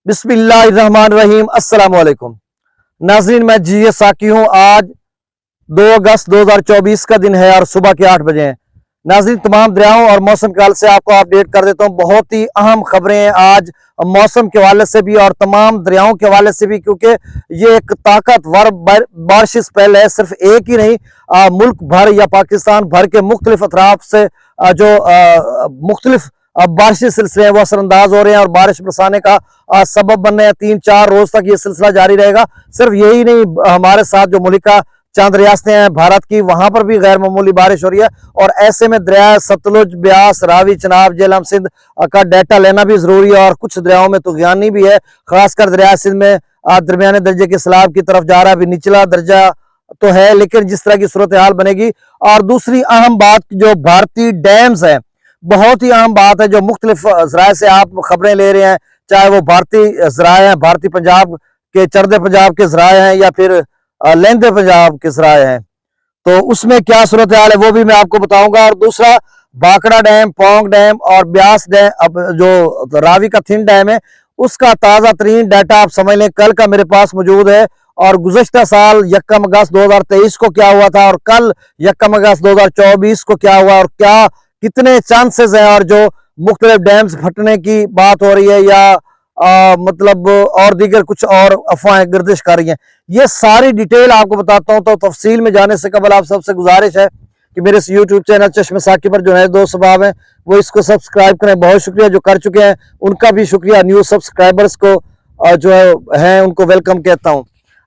बिस्मिल्लाहिर्रहमानिर्रहीम। अस्सलाम वालेकुम नाज़रीन, मैं जी साकी हूँ। आज 2 अगस्त 2024 का दिन है और सुबह के 8 बजे हैं। नाज़रीन, तमाम दरियाओं और मौसम के हाल से आपको अपडेट कर देता हूँ। बहुत ही अहम खबरें हैं आज मौसम के हवाले से भी और तमाम दरियाओं के हवाले से भी, क्योंकि ये एक ताकतवर बारिश स्पेल है। सिर्फ एक ही नहीं, मुल्क भर या पाकिस्तान भर के मुख्तलिफ अतराफ से जो मुख्तलिफ बारिशी सिलसिले हैं वो असरअंदाज हो रहे हैं और बारिश बरसाने का सबब बन रहे हैं। 3-4 रोज तक ये सिलसिला जारी रहेगा। सिर्फ यही नहीं, हमारे साथ जो मुल्का चंद रियासतें हैं भारत की, वहां पर भी गैर मामूली बारिश हो रही है। और ऐसे में दरिया सतलुज, ब्यास, रावी, चनाब, झेलम, सिंध का डाटा लेना भी जरूरी है। और कुछ दरियाओं में तुगयानी भी है, खासकर दरिया सिंध में दरमियाने दर्जे के सैलाब की तरफ जा रहा है। अभी निचला दर्जा तो है, लेकिन जिस तरह की सूरत हाल बनेगी। और दूसरी अहम बात, जो भारतीय डैम्स है, बहुत ही अहम बात है, जो मुख्तलिफ जराए से आप खबरें ले रहे हैं, चाहे वो भारतीय जराए हैं, भारतीय पंजाब के, चरदे पंजाब के जराए हैं या फिर लहंदे पंजाब के जराए हैं, तो उसमें क्या सूरत हाल है वो भी मैं आपको बताऊंगा। और दूसरा, भाखड़ा डैम, पौंग डैम और ब्यास डैम, अब जो रावी का थिन डैम है, उसका ताजा तरीन डाटा आप समझ लें, कल का मेरे पास मौजूद है। और गुज़श्ता साल 1 अगस्त 2023 को क्या हुआ था और कल 1 अगस्त 2024 को क्या हुआ और क्या कितने चांसेस हैं, और जो मुख्तलिफ डैम्स फटने की बात हो रही है या मतलब और दीगर कुछ और अफवाहें गर्दिश कर रही हैं, ये सारी डिटेल आपको बताता हूं। तो तफसील में जाने से कबल आप सबसे गुजारिश है कि मेरे इस यूट्यूब चैनल चश्मे साकी पर जो है दोस्त सबाब हैं वो इसको सब्सक्राइब करें। बहुत शुक्रिया जो कर चुके हैं, उनका भी शुक्रिया। न्यू सब्सक्राइबर्स को जो है उनको वेलकम कहता हूँ।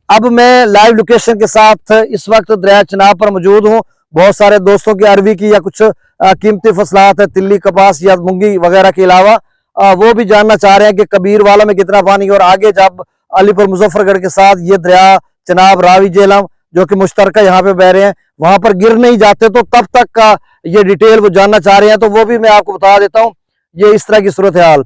अब मैं लाइव लोकेशन के साथ इस वक्त दरिया चनाब पर मौजूद हूँ। बहुत सारे दोस्तों की अरवी की या कुछ कीमती फसलात है, तिल्ली, कपास या मूंगी वगैरह के अलावा, वो भी जानना चाह रहे हैं कि कबीर वाला में कितना पानी है। और आगे जब अलीपुर मुजफ्फरगढ़ के साथ ये दरिया चनाब, रावी, झेलम जो कि मुश्तरका यहाँ पे बह रहे हैं, वहां पर गिर नहीं जाते, तो तब तक का ये डिटेल वो जानना चाह रहे हैं, तो वो भी मैं आपको बता देता हूँ। ये इस तरह की सूरत हाल।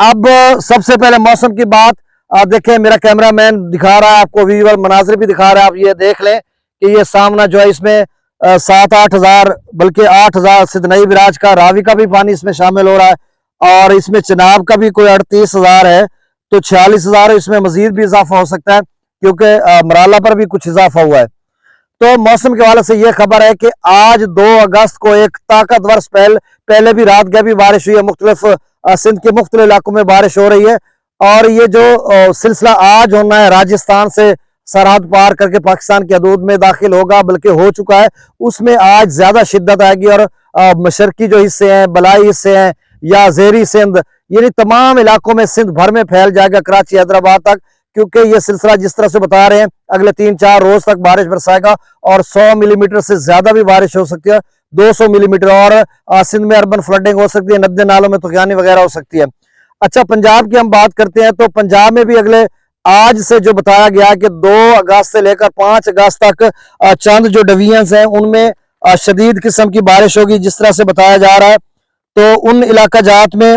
अब सबसे पहले मौसम की बात, देखें मेरा कैमरामैन दिखा रहा है आपको, विजुअल मनाजिर भी दिखा रहा है, आप ये देख लें कि ये सामना जो है, इसमें 7-8 हजार बल्कि 8,000 सिदनई बिराज का, रावी का भी पानी इसमें शामिल हो रहा है। और इसमें चनाब का भी कोई 38,000 है, तो 46,000 है। इसमें मजीद भी इजाफा हो सकता है क्योंकि मराला पर भी कुछ इजाफा हुआ है। तो मौसम के हवाले से यह खबर है कि आज 2 अगस्त को एक ताकतवर स्पेल, पहले भी रात गए भी बारिश हुई है, मुख्तलिफ सिंध के मुख्तलिफ इलाकों में बारिश हो रही है। और ये जो सिलसिला आज होना है, राजस्थान से सरहद पार करके पाकिस्तान की हदूद में दाखिल होगा, बल्कि हो चुका है, उसमें आज ज्यादा शिद्दत आएगी। और मशरकी जो हिस्से हैं, बलाई हिस्से हैं या जेरी सिंध, यानी तमाम इलाकों में सिंध भर में फैल जाएगा, कराची, हैदराबाद तक, क्योंकि ये सिलसिला जिस तरह से बता रहे हैं अगले 3-4 रोज तक बारिश बरसाएगा और 100 मिलीमीटर से ज्यादा भी बारिश हो सकती है, 200 मिलीमीटर। और सिंध में अर्बन फ्लडिंग हो सकती है, नदी नालों में तुगयानी वगैरह हो सकती है। अच्छा, पंजाब की हम बात करते हैं, तो पंजाब में भी अगले आज से जो बताया गया कि 2 अगस्त से लेकर 5 अगस्त तक चंद जो डिवीजन हैं उनमें शदीद किस्म की बारिश होगी, जिस तरह से बताया जा रहा है। तो उन इलाका जात में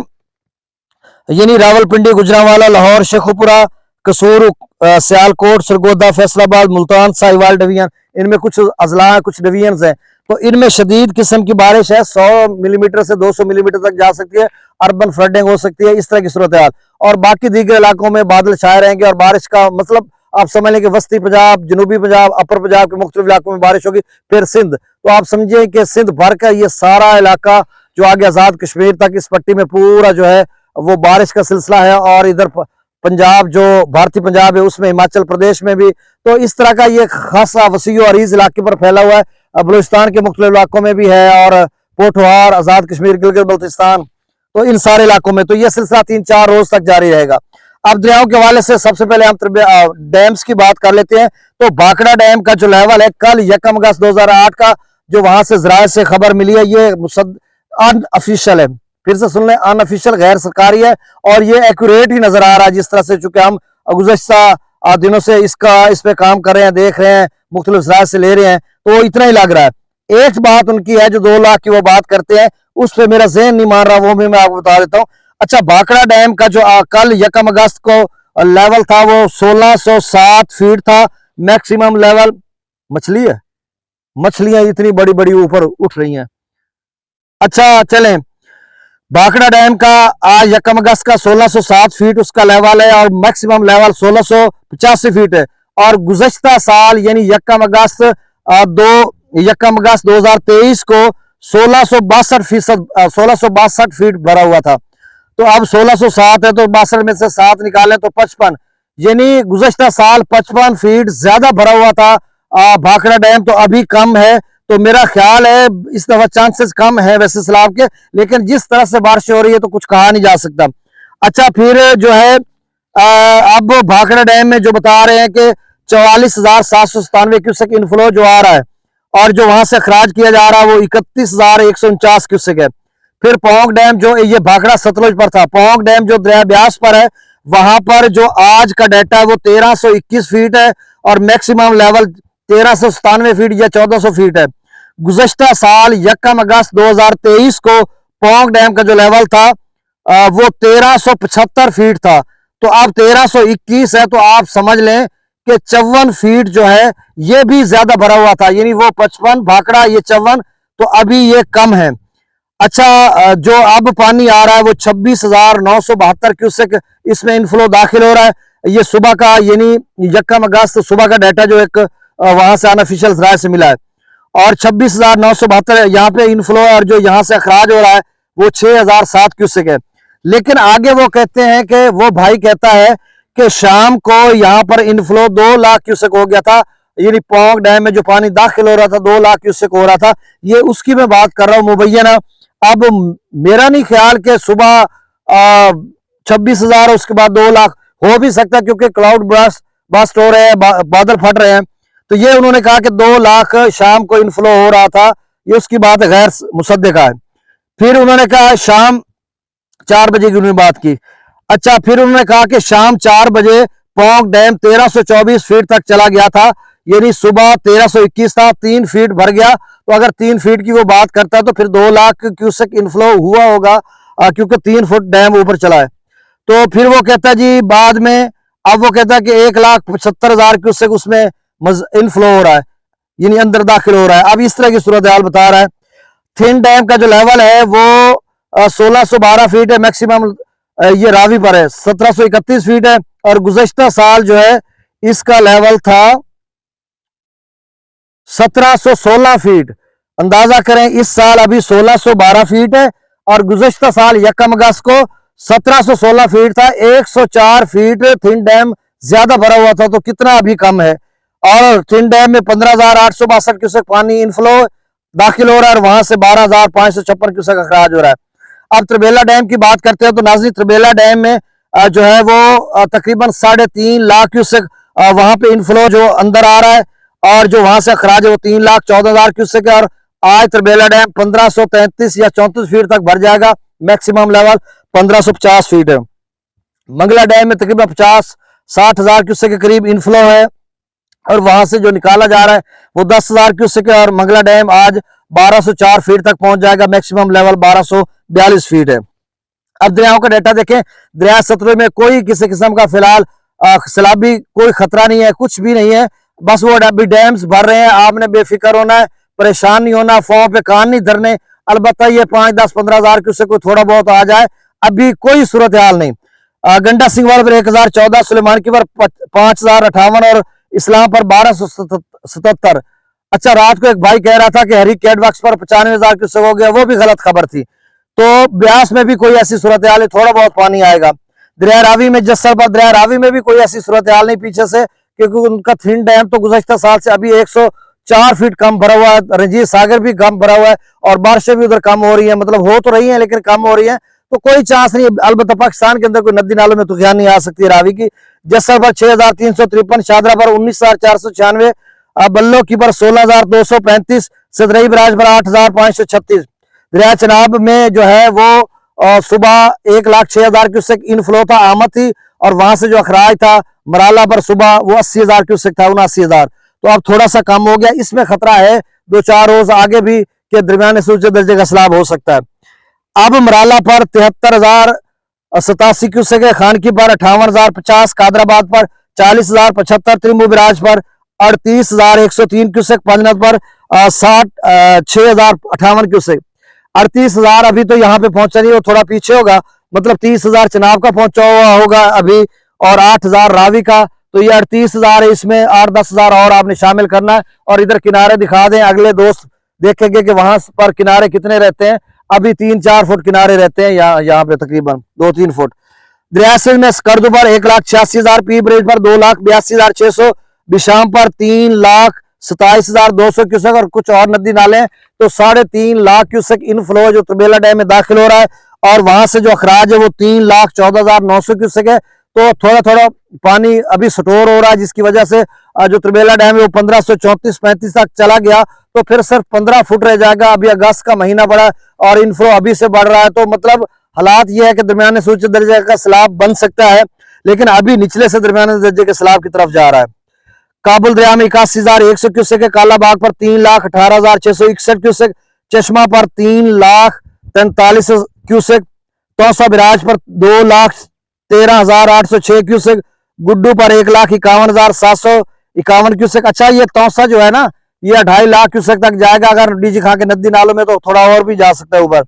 यानी रावलपिंडी, गुजरांवाला, लाहौर, शेखुपुरा, कसूर, सियालकोट, सरगोदा, फैसलाबाद, मुल्तान, साहिवाल डिवीजन, इनमें कुछ अजला, कुछ डिवीजन हैं, तो इनमें शदीद किस्म की बारिश है, 100 मिलीमीटर से 200 मिलीमीटर तक जा सकती है, अर्बन फ्लडिंग हो सकती है, इस तरह की सूरत हाल। और बाकी दीगर इलाकों में बादल छाए रहेंगे और बारिश का मतलब आप समझ लें कि वस्ती पंजाब, जनूबी पंजाब, अपर पंजाब के मुख्तलिफ इलाकों में बारिश होगी। फिर सिंध, तो आप समझिए कि सिंध भर का ये सारा इलाका जो आगे आजाद कश्मीर तक, इस पट्टी में पूरा जो है वो बारिश का सिलसिला है। और इधर पंजाब जो भारतीय पंजाब है उसमें, हिमाचल प्रदेश में भी, तो इस तरह का ये खासा वसी और अरीज इलाके पर फैला हुआ है। बलूचिस्तान के मुख्तलिफ इलाकों में भी है और पोठवार, आजाद कश्मीर, गिलगित बल्तिस्तान, तो इन सारे इलाकों में तो यह सिलसिला 3-4 रोज तक जारी रहेगा। अब दरियाओं के हवाले से सबसे पहले हम डैम्स की बात कर लेते हैं। तो भाखड़ा डैम का जो लेवल है, कल 1 अगस्त 2008 का जो वहां से जराये से खबर मिली है, ये अनऑफिशियल है, फिर से सुन लें, अनऑफिशियल, गैर सरकारी है। और ये एक्यूरेट ही नजर आ रहा है, जिस तरह से, चूंकि हम गुज़श्ता दिनों से इस पे काम कर रहे हैं, देख रहे हैं, मुख्तलिफ जराये से ले रहे हैं, तो इतना ही लग रहा है। एक बात उनकी है जो 2 लाख की वो बात करते हैं, उस पर मेरा ज़हन नहीं मान रहा, वो भी मैं आपको बता देता हूँ। अच्छा, भाखड़ा डैम का जो कल 1 अगस्त को लेवल था वो 1607 फीट था, मैक्सिमम लेवल। मछली है, मछलियां इतनी बड़ी बड़ी ऊपर उठ रही हैं। अच्छा चलें, भाखड़ा डैम का आज 1 अगस्त का 1607 फीट उसका लेवल है और मैक्सिमम लेवल 1685 फीट है। और गुज़श्ता साल यानी 1 अगस्त 2023 को 1662 फीट भरा हुआ था। तो अब 1607 है तो 62 में से 7 निकालें तो 55, यानी गुज़श्ता साल 55 फीट ज्यादा भरा हुआ था भाखड़ा डैम, तो अभी कम है। तो मेरा ख्याल है इस दफा चांसेस कम है वैसे सैलाब के, लेकिन जिस तरह से बारिश हो रही है तो कुछ कहा नहीं जा सकता। अच्छा, फिर जो है अब भाखड़ा डैम में जो बता रहे हैं कि 44,797 क्यूसेक इनफ्लो जो आ रहा है और जो वहां से खराज किया जा रहा है वो 31,149 क्यूसेक है। फिर पोंग डैम जो ये भाखड़ा सतलुज पर था, पोंग डैम जो दरिया ब्यास पर है वहां पर जो आज का डाटा है वो 1321 फीट है और मैक्सिमम लेवल 1397 फीट या 1400 फीट है। गुज़श्ता साल 1 अगस्त 2023 को पोंग डैम का जो लेवल था वो 1375 फीट था। तो अब 1321 है, तो आप समझ लें कि 54 फीट जो है ये भी ज्यादा भरा हुआ था, यानी वो 55 भाखड़ा ये 54, तो अभी ये कम है। अच्छा, जो अब पानी आ रहा है वो 26,972 क्यूसेक इसमें इनफ्लो दाखिल हो रहा है। ये सुबह का यानी 1 अगस्त सुबह का डाटा जो एक वहां से अनऑफिशियल राय से मिला है और 26,972 यहाँ पे इनफ्लो और जो यहाँ से अखराज हो रहा है वो 6,007 क्यूसेक है। लेकिन आगे वो कहते हैं कि वो भाई कहता है कि शाम को यहाँ पर इनफ्लो 2 लाख क्यूसेक हो गया था, यानी पोंग डैम में जो पानी दाखिल हो रहा था 2 लाख क्यूसेक हो रहा था। ये उसकी मैं बात कर रहा हूँ मुबैना। अब मेरा नहीं ख्याल कि सुबह 26,000 उसके बाद 2 लाख हो भी सकता, क्योंकि क्लाउड बस्ट हो रहे हैं, बादल फट रहे हैं। तो ये उन्होंने कहा कि 2 लाख शाम को इनफ्लो हो रहा था, ये उसकी बात गैर मुसद्दिका है। फिर उन्होंने कहा शाम 4 बजे की उन्होंने बात की। अच्छा, फिर उन्होंने कहा कि शाम 4 बजे पोंग डैम 1324 फीट तक चला गया था, यानी सुबह 1321 था, 3 फीट भर गया। तो अगर 3 फीट की वो बात करता है तो फिर 2 लाख क्यूसेक इनफ्लो हुआ होगा, क्योंकि 3 फुट डैम ऊपर चला है। तो फिर वो कहता है जी बाद में, अब वो कहता है कि 1,75,000 क्यूसेक उसमें इनफ्लो हो रहा है, यानी अंदर दाखिल हो रहा है। अब इस तरह की सूरत हाल बता रहा है। थिन डैम का जो लेवल है वो 1612 फीट है, मैक्सिमम ये रावी पर है 1731 फीट है और गुज़श्ता साल जो है इसका लेवल था 1716 फीट। अंदाजा करें इस साल अभी 1612 फीट है और गुज़श्ता साल 1 अगस्त को 1716 फीट था। 104 फीट थिन डैम ज्यादा भरा हुआ था, तो कितना अभी कम है। और थिन डैम में 15,862 क्यूसेक पानी इनफ्लो दाखिल हो रहा है और वहां से 12,556 क्यूसेक अखराज हो रहा है। अब त्रिबेला डैम की बात करते हैं तो नाज़रीन, त्रिबेला डैम में जो है वो तकरीबन 3.5 लाख क्यूसेक वहां पे इनफ्लो जो अंदर आ रहा है और जो वहां से अखराज है वो 3,14,000 क्यूसेक है। और आज त्रिबेला डैम 1533 या 34 फीट तक भर जाएगा, मैक्सिमम लेवल 1550 फीट है। मंगला डैम में तकरीबन 50-60 क्यूसेक के करीब इनफ्लो है और वहां से जो निकाला जा रहा है वो 10,000 क्यूसेक है और मंगला डैम आज 1204 फीट तक पहुंच जाएगा, मैक्सिमम लेवल 1242 फीट है। अब दरियाओं का डाटा देखें, दरिया सतलुज में कोई किसी किस्म का फिलहाल सैलाबी कोई खतरा नहीं है, कुछ भी नहीं है। बस वो अभी डैम्स भर रहे हैं, आपने बेफिक्र होना है, परेशान नहीं होना, फॉर्म पे कान नहीं धरने। अलबत्ता ये 5-10-15,000 क्यूसेक कोई थोड़ा बहुत आ जाए, अभी कोई सूरत हाल नहीं। गंडा सिंह पर 1014, सुलेमान की पर 5,058 और इस्लाम पर 1277। अच्छा, रात को एक भाई कह रहा था कि हरी कैटबॉक्स पर 95,000 क्यूसेक हो गया, वो भी गलत खबर थी। तो ब्यास में भी कोई ऐसी सूरत हाल है, थोड़ा बहुत पानी आएगा। दरिया रावी में जस्सर पर दरिया रावी में भी कोई ऐसी सूरत हाल नहीं पीछे से, क्योंकि उनका थिन डैम तो गुज़श्ता साल से अभी 104 फीट कम भरा हुआ है। रंजीत सागर भी कम भरा हुआ है और बारिशें भी उधर कम हो रही है, मतलब हो तो रही है लेकिन कम हो रही है, तो कोई चांस नहीं। अलबत्ता पाकिस्तान के अंदर कोई नदी नालों में तूफान नहीं आ सकती रावी की। जस्सर पर 6,353, शादरा पर 19,496, बल्लो की पर 16,235, सदरई बराज पर 8,536। दरिया चनाब में जो है वो सुबह 1,06,000 क्यूसेक इनफ्लो था, आमद थी, और वहां से जो अखराज था मराला पर सुबह वो 80,000 क्यूसेक था, 79,000। तो अब थोड़ा सा कम हो गया। इसमें खतरा है 2-4 रोज आगे भी कि दरमियाने सूचे दर्जे का सैलाब हो सकता है। अब मराला पर 73,087 क्यूसेक है, खानकी पर 58,050, कादराबाद पर 40,075, त्रिमू बिराज पर 38,103 क्यूसेक, पंजनत पर 6,058 क्यूसेक। 38,000 अभी तो यहाँ पे पहुंचा नहीं, वो थोड़ा पीछे होगा, मतलब 30,000 चनाब का पहुंचा हुआ होगा अभी, और 8,000 रावी का, तो ये 38,000 है। इसमें 8-10,000 और आपने शामिल करना है। और इधर किनारे दिखा दें, अगले दोस्त देखेंगे कि वहां पर किनारे कितने रहते हैं। अभी 3-4 फुट किनारे रहते हैं, यहाँ पे तकरीबन 2-3 फुट। दरियासिल में स्कर्दू पर 1,86,000, पी ब्रिज पर 2,82,600, बिशाम पर 3,27,200 क्यूसेक, और कुछ और नदी नाले हैं तो 3.5 लाख क्यूसेक इनफ्लो जो तुर्बेला डैम में दाखिल हो रहा है, और वहां से जो अखराज है वो 3,14,900 क्यूसेक है। तो थोड़ा थोड़ा पानी अभी स्टोर हो रहा है, जिसकी वजह से जो तुर्बेला डैम है वो 1534-35 तक चला गया, तो फिर सिर्फ 15 फुट रह जाएगा। अभी अगस्त का महीना बढ़ा और इनफ्लो अभी से बढ़ रहा है, तो मतलब हालात ये है कि दरमियाने से उच्च दर्जे का सैलाब बन सकता है, लेकिन अभी निचले से दरमियाने दर्जे के सैलाब की तरफ जा रहा है। काबुल दरिया में 81,100 क्यूसेक है, कालाबाग पर 3,18,661 क्यूसेक, चश्मा पर 3,43,000 क्यूसेक, तौसा बिराज पर 2,13,806 क्यूसेक, गुड्डू पर 1,51,751 क्यूसेक। अच्छा, ये तौसा जो है ना, ये 2.5 लाख क्यूसेक तक जाएगा, अगर डीजी खा के नदी नालों में तो थोड़ा और भी जा सकता है ऊपर।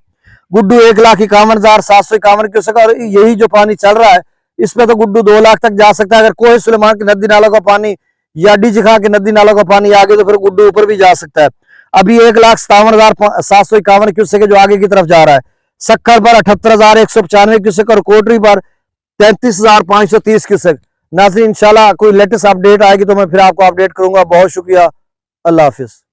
गुड्डू 1,51,751 क्यूसेक, और यही जो पानी चल रहा है इसमें तो गुड्डू 2 लाख तक जा सकता है। अगर कोई सुलेमान की नदी नालों का पानी या डीजी खा के नदी नालों का पानी आगे तो फिर गुड्डू ऊपर भी जा सकता है। अभी 1,57,751 क्यूसेक जो आगे की तरफ जा रहा है। सक्कर पर 78,195 क्यूसेक, और कोटरी पर 33,530 क्यूसेक। नाज़रीन, इंशाल्लाह कोई लेटेस्ट अपडेट आएगी तो मैं फिर आपको अपडेट करूंगा। बहुत शुक्रिया, अल्लाह हाफिज।